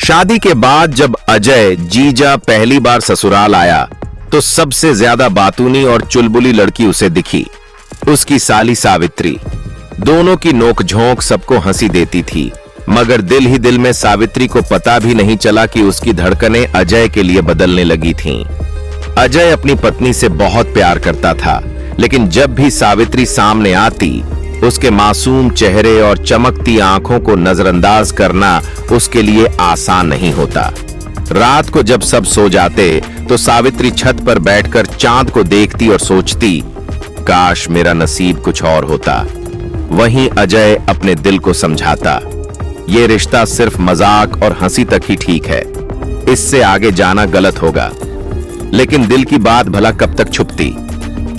शादी के बाद जब अजय जीजा पहली बार ससुराल आया तो सबसे ज्यादा बातूनी और चुलबुली लड़की उसे दिखी, उसकी साली सावित्री। दोनों की नोकझोंक सबको हंसी देती थी, मगर दिल ही दिल में सावित्री को पता भी नहीं चला कि उसकी धड़कनें अजय के लिए बदलने लगी थीं। अजय अपनी पत्नी से बहुत प्यार करता था, लेकिन जब भी सावित्री सामने आती, उसके मासूम चेहरे और चमकती आंखों को नजरअंदाज करना उसके लिए आसान नहीं होता। रात को जब सब सो जाते तो सावित्री छत पर बैठकर चांद को देखती और सोचती, काश मेरा नसीब कुछ और होता। वहीं अजय अपने दिल को समझाता, ये रिश्ता सिर्फ मजाक और हंसी तक ही ठीक है, इससे आगे जाना गलत होगा। लेकिन दिल की बात भला कब तक छुपती।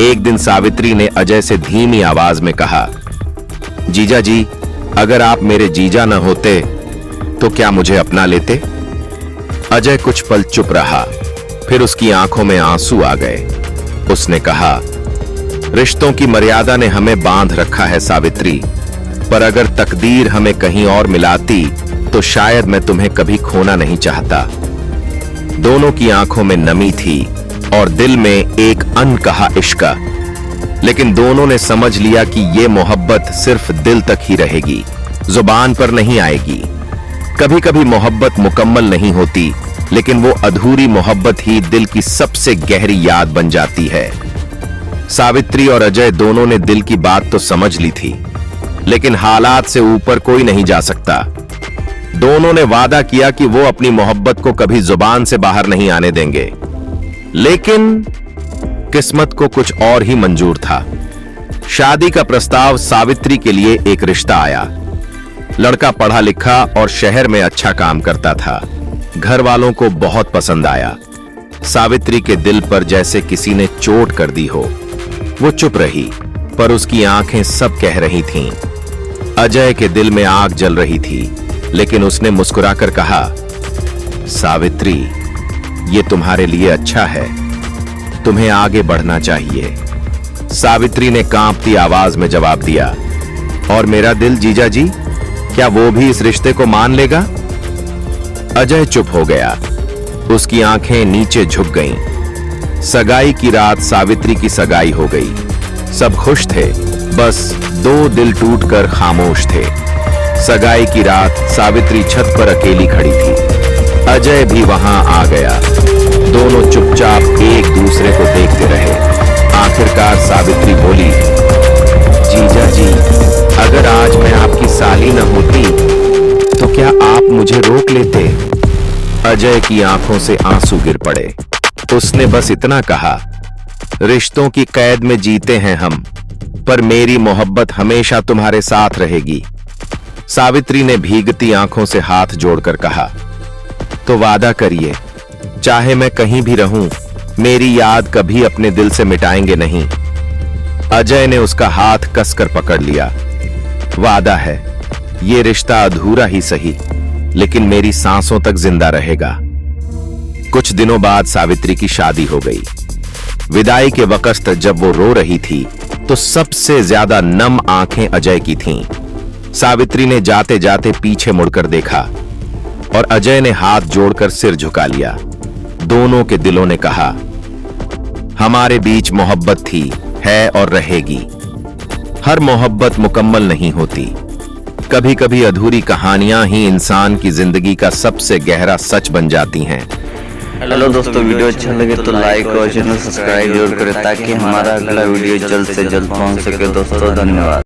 एक दिन सावित्री ने अजय से धीमी आवाज में कहा, जीजा जी, अगर आप मेरे जीजा न होते तो क्या मुझे अपना लेते? अजय कुछ पल चुप रहा, फिर उसकी आंखों में आंसू आ गए। उसने कहा, रिश्तों की मर्यादा ने हमें बांध रखा है सावित्री, पर अगर तकदीर हमें कहीं और मिलाती तो शायद मैं तुम्हें कभी खोना नहीं चाहता। दोनों की आंखों में नमी थी और दिल में एक अनकहा इश्क, लेकिन दोनों ने समझ लिया कि यह मोहब्बत सिर्फ दिल तक ही रहेगी, जुबान पर नहीं आएगी। कभी कभी मोहब्बत मुकम्मल नहीं होती, लेकिन वो अधूरी मोहब्बत ही दिल की सबसे गहरी याद बन जाती है। सावित्री और अजय दोनों ने दिल की बात तो समझ ली थी, लेकिन हालात से ऊपर कोई नहीं जा सकता। दोनों ने वादा किया कि वो अपनी मोहब्बत को कभी जुबान से बाहर नहीं आने देंगे, लेकिन किस्मत को कुछ और ही मंजूर था। शादी का प्रस्ताव सावित्री के लिए एक रिश्ता आया। लड़का पढ़ा लिखा और शहर में अच्छा काम करता था। घर वालों को बहुत पसंद आया। सावित्री के दिल पर जैसे किसी ने चोट कर दी हो। वो चुप रही, पर उसकी आंखें सब कह रही थीं। अजय के दिल में आग जल रही थी, लेकिन उसने मुस्कुराकर कहा, सावित्री, ये तुम्हारे लिए अच्छा है, तुम्हें आगे बढ़ना चाहिए। सावित्री ने कांपती आवाज में जवाब दिया, और मेरा दिल जीजा जी, क्या वो भी इस रिश्ते को मान लेगा? अजय चुप हो गया। उसकी आंखें नीचे झुक गईं। सगाई की रात सावित्री की सगाई हो गई। सब खुश थे, बस दो दिल टूटकर खामोश थे। सगाई की रात सावित्री छत पर अकेली खड़ी थी। अजय भी वहां आ गया। दोनों चुपचाप एक दूसरे को देखते रहे। आखिरकार सावित्री बोली, जीजा जी, अगर आज मैं आपकी साली न होती तो क्या आप मुझे रोक लेते? अजय की आंखों से आंसू गिर पड़े। उसने बस इतना कहा, रिश्तों की कैद में जीते हैं हम, पर मेरी मोहब्बत हमेशा तुम्हारे साथ रहेगी। सावित्री ने भीगती आंखों से हाथ जोड़कर कहा, तो वादा करिए, चाहे मैं कहीं भी रहूं, मेरी याद कभी अपने दिल से मिटाएंगे नहीं। अजय ने उसका हाथ कसकर पकड़ लिया। वादा है, ये रिश्ता अधूरा ही सही, लेकिन मेरी सांसों तक जिंदा रहेगा। कुछ दिनों बाद सावित्री की शादी हो गई। विदाई के वक्त जब वो रो रही थी, तो सबसे ज्यादा नम आंखें अजय की थीं। सावित्री ने जाते जाते पीछे मुड़कर देखा और अजय ने हाथ जोड़कर सिर झुका लिया। दोनों के दिलों ने कहा, हमारे बीच मोहब्बत थी, है और रहेगी। हर मोहब्बत मुकम्मल नहीं होती। कभी कभी अधूरी कहानियां ही इंसान की जिंदगी का सबसे गहरा सच बन जाती हैं। हेलो दोस्तों, वीडियो अच्छा लगे तो लाइक और चैनल सब्सक्राइब जरूर करें ताकि हमारा अगला वीडियो जल्द से जल्द पहुंच सके। दोस्तों धन्यवाद।